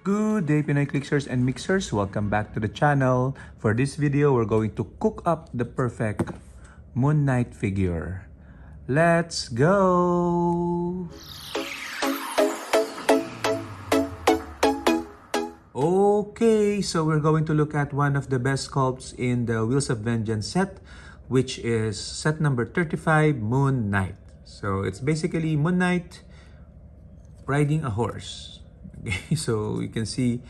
Good day, Pinoy Clixers and Mixers. Welcome back to the channel. For this video, we're going to cook up the perfect Moon Knight figure. Let's go! Okay, so we're going to look at one of the best sculpts in the Wheels of Vengeance set, which is set number 35, Moon Knight. So it's basically Moon Knight riding a horse. Okay, so you can see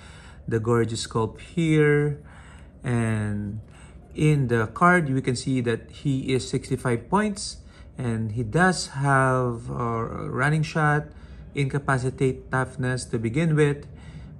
the gorgeous sculpt here, and in the card we can see that he is 65 points, and he does have a running shot, incapacitate, toughness to begin with,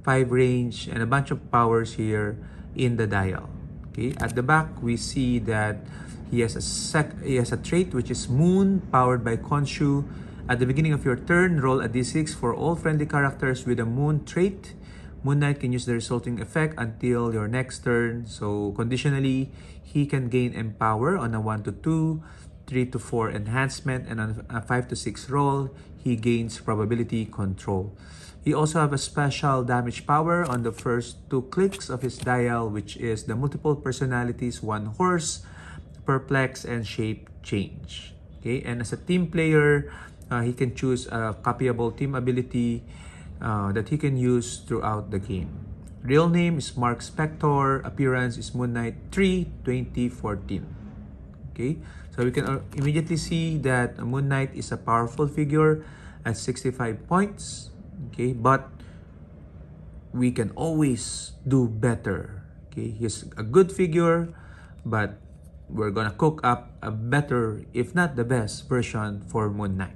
5 range, and a bunch of powers here in the dial. Okay, at the back we see that he has a trait which is Moon, powered by Khonshu. At the beginning of your turn, roll a d6 for all friendly characters with a Moon trait. Moon Knight can use the resulting effect until your next turn. So conditionally, he can gain Empower on a 1 to 2, 3 to 4 enhancement, and on a 5 to 6 roll, he gains probability control. He also have a special damage power on the first 2 clicks of his dial, which is the multiple personalities, 1 horse, perplex, and shape change. Okay, and as a team player, he can choose a copyable team ability that he can use throughout the game. Real name is Mark Spector. Appearance is Moon Knight 3, 2014. Okay, so we can immediately see that Moon Knight is a powerful figure at 65 points. Okay, but we can always do better. Okay, he's a good figure, but we're gonna cook up a better, if not the best, version for Moon Knight.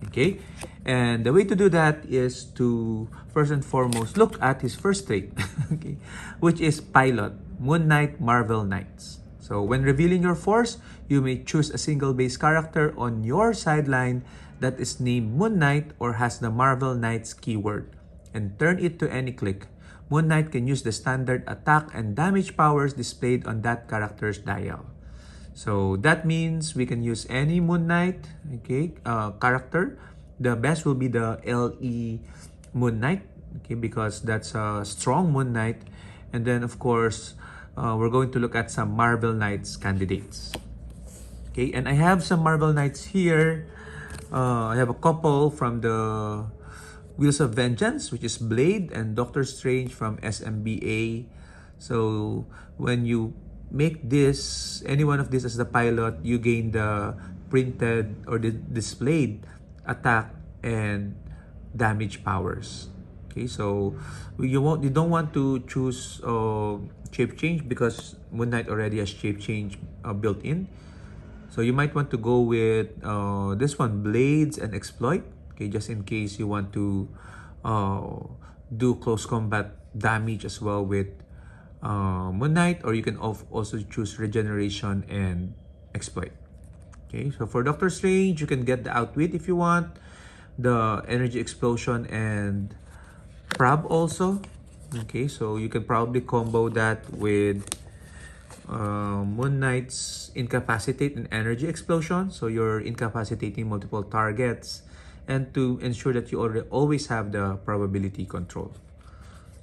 Okay, and the way to do that is to first and foremost look at his first trait, okay, which is Pilot, Moon Knight Marvel Knights. So when revealing your force, you may choose a single base character on your sideline that is named Moon Knight or has the Marvel Knights keyword, and turn it to any click. Moon Knight can use the standard attack and damage powers displayed on that character's dial. So that means we can use any Moon Knight, okay, character. The best will be the LE Moon Knight, okay, because that's a strong Moon Knight. And then of course, we're going to look at some Marvel Knights candidates. Okay, and I have some Marvel Knights here. I have a couple from the Wheels of Vengeance, which is Blade, and Doctor Strange from SMBA. So when you make this, any one of these as the pilot, you gain the printed or the displayed attack and damage powers. Okay, so you don't want to choose shape change because Moon Knight already has shape change built in. So you might want to go with this one, Blades and Exploit. Okay, just in case you want to do close combat damage as well with Moon Knight, or you can also choose Regeneration and Exploit. Okay, so for Doctor Strange, you can get the Outwit if you want, the Energy Explosion and Prob also. Okay, so you can probably combo that with Moon Knight's Incapacitate and Energy Explosion, so you're incapacitating multiple targets, and to ensure that you always have the probability control.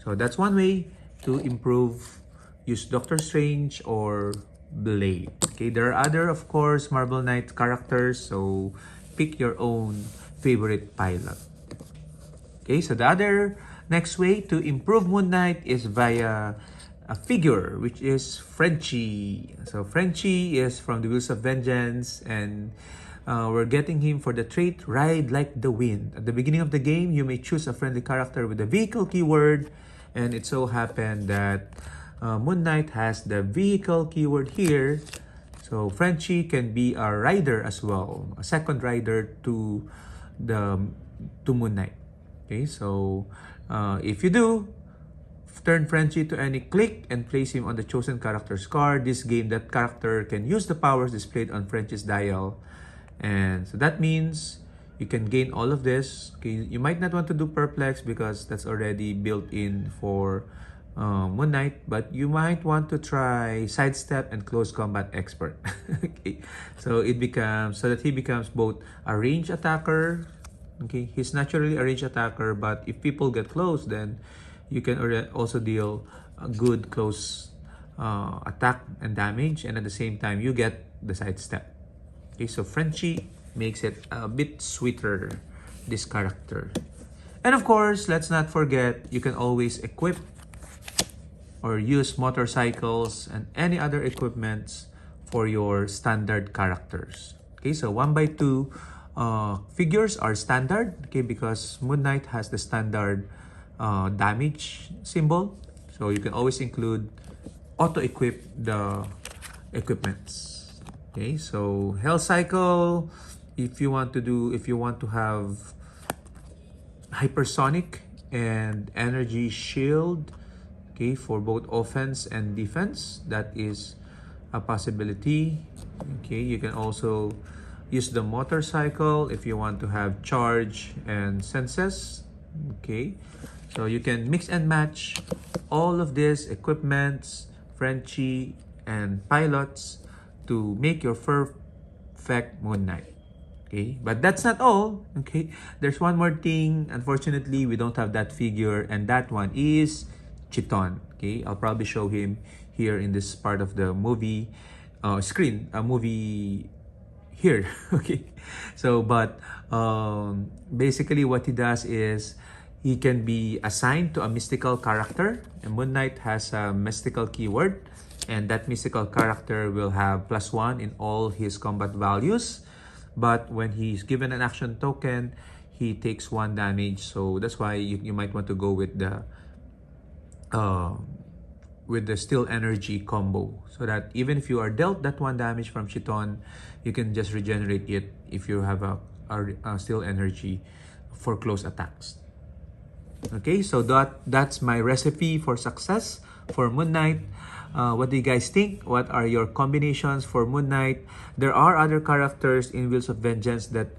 So that's one way to improve. Use Doctor Strange or Blade. Okay, there are other, of course, Marvel Knight characters, so pick your own favorite pilot. Okay, so the other next way to improve Moon Knight is via a figure, which is Frenchie. So Frenchie is from the Wheels of Vengeance, and we're getting him for the trait Ride Like the Wind. At the beginning of the game, you may choose a friendly character with the vehicle keyword, and it so happened that Moon Knight has the vehicle keyword here. So Frenchie can be a rider as well, a second rider to Moon Knight. Okay, so if you do, turn Frenchie to any click and place him on the chosen character's card. This game, that character can use the powers displayed on Frenchie's dial. And so that means you can gain all of this. Okay, you might not want to do Perplex because that's already built in for Moon Knight, but you might want to try Sidestep and Close Combat Expert. Okay, so it becomes, so that he becomes both a range attacker. Okay, he's naturally a range attacker, but if people get close, then you can also deal a good close attack and damage, and at the same time you get the sidestep. Okay, so Frenchie makes it a bit sweeter, this character. And of course, let's not forget, you can always equip or use motorcycles and any other equipments for your standard characters. Okay, so 1x2 figures are standard, okay, because Moon Knight has the standard damage symbol. So you can always include auto-equip the equipments. Okay, so Hell Cycle, if you want to have hypersonic and energy shield, okay, for both offense and defense, that is a possibility. Okay, you can also use the motorcycle if you want to have charge and senses. Okay, so you can mix and match all of these equipments, Frenchie and pilots, to make your perfect Moon Knight. Okay, but that's not all. Okay, there's one more thing. Unfortunately, we don't have that figure, and that one is Chiton. Okay, I'll probably show him here in this part of the movie screen, a movie here. Okay, so but basically what he does is he can be assigned to a mystical character, and Moon Knight has a mystical keyword, and that mystical character will have +1 in all his combat values. But when he's given an action token, he takes 1 damage. So that's why you might want to go with the still energy combo, so that even if you are dealt that 1 damage from Chiton, you can just regenerate it if you have a still energy for close attacks. Okay, so that's my recipe for success for Moon Knight. What do you guys think? What are your combinations for Moon Knight? There are other characters in Wheels of Vengeance that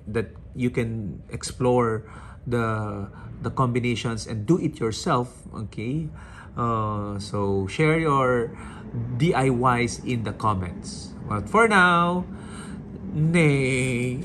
you can explore the combinations and do it yourself. Okay, so share your DIYs in the comments. But for now, nay.